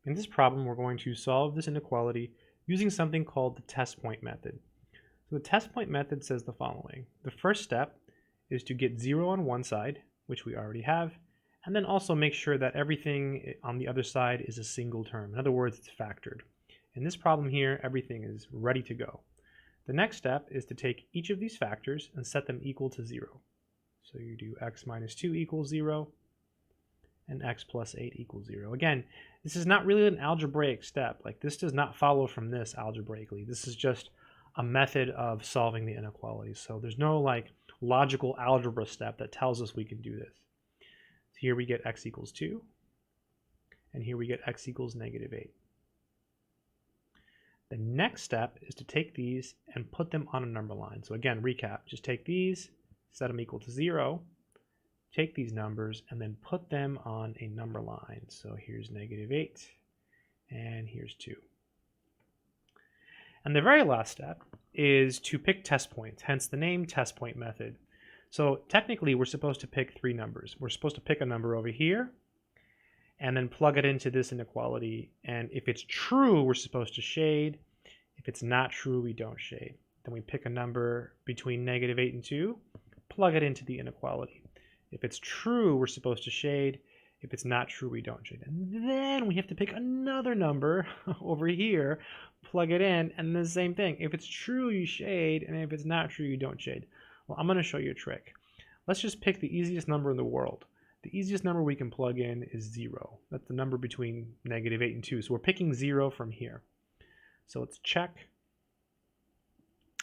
In this problem, we're going to solve this inequality using something called the test point method. So the test point method says the following. The first step is to get 0 on one side, which we already have, and then also make sure that everything on the other side is a single term. In other words, it's factored. In this problem here, everything is ready to go. The next step is to take each of these factors and set them equal to 0. So you do x minus 2 equals 0, and x plus 8 equals 0. Again, this is not really an algebraic step. Like, this does not follow from this algebraically. This is just a method of solving the inequality. So there's no like logical algebra step that tells us we can do this. So here we get x equals 2, and here we get x equals negative 8. The next step is to take these and put them on a number line. So again, recap, just take these, set them equal to 0, take these numbers, and then put them on a number line. So here's negative 8, and here's 2. And the very last step is to pick test points, hence the name test point method. So technically, we're supposed to pick 3 numbers. We're supposed to pick a number over here, and then plug it into this inequality. And if it's true, we're supposed to shade. If it's not true, we don't shade. Then we pick a number between negative 8 and 2, plug it into the inequality. If it's true, we're supposed to shade. If it's not true, we don't shade. And then we have to pick another number over here, plug it in, and the same thing. If it's true, you shade, and if it's not true, you don't shade. Well, I'm going to show you a trick. Let's just pick the easiest number in the world. The easiest number we can plug in is 0. That's the number between negative 8 and 2. So we're picking 0 from here. So let's check.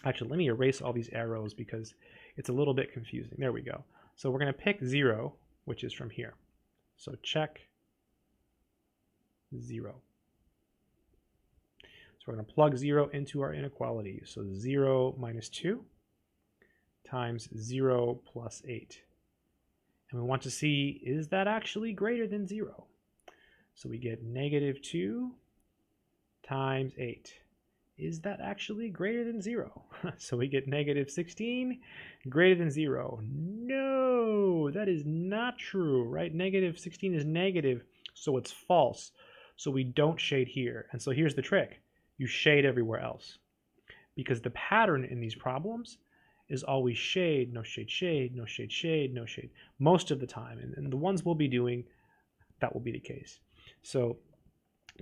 Actually, let me erase all these arrows because it's a little bit confusing. There we go. So we're going to pick 0, which is from here. So check 0. So we're going to plug 0 into our inequality. So 0 minus 2 times 0 plus 8. And we want to see, is that actually greater than 0? So we get negative 2 times 8. Is that actually greater than 0? So we get negative 16 greater than 0. No, that is not true, right? Negative 16 is negative, so it's false. So we don't shade here. And so here's the trick. You shade everywhere else. Because the pattern in these problems is always shade, no shade, shade, no shade, shade, no shade. Most of the time. And the ones we'll be doing, that will be the case. So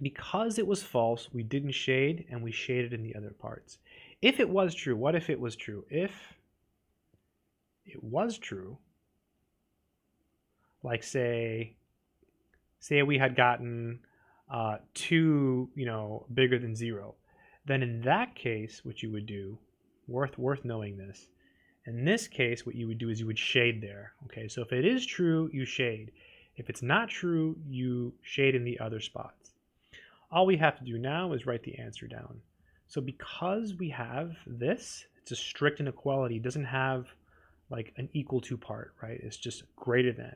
because it was false, we didn't shade, and we shaded in the other parts. If it was true, what if it was true? If it was true, like say we had gotten 2, bigger than 0, then in that case, what you would do, worth knowing this, in this case, what you would do is you would shade there. Okay, so if it is true, you shade. If it's not true, you shade in the other spots. All we have to do now is write the answer down. So because we have this, it's a strict inequality. It doesn't have like an equal to part, right? It's just greater than.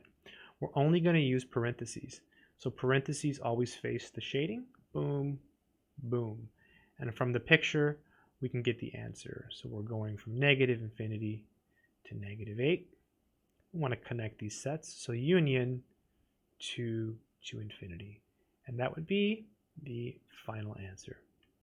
We're only going to use parentheses. So parentheses always face the shading. Boom, boom. And from the picture, we can get the answer. So we're going from negative infinity to negative 8. We want to connect these sets. So union to infinity. And that would be the final answer.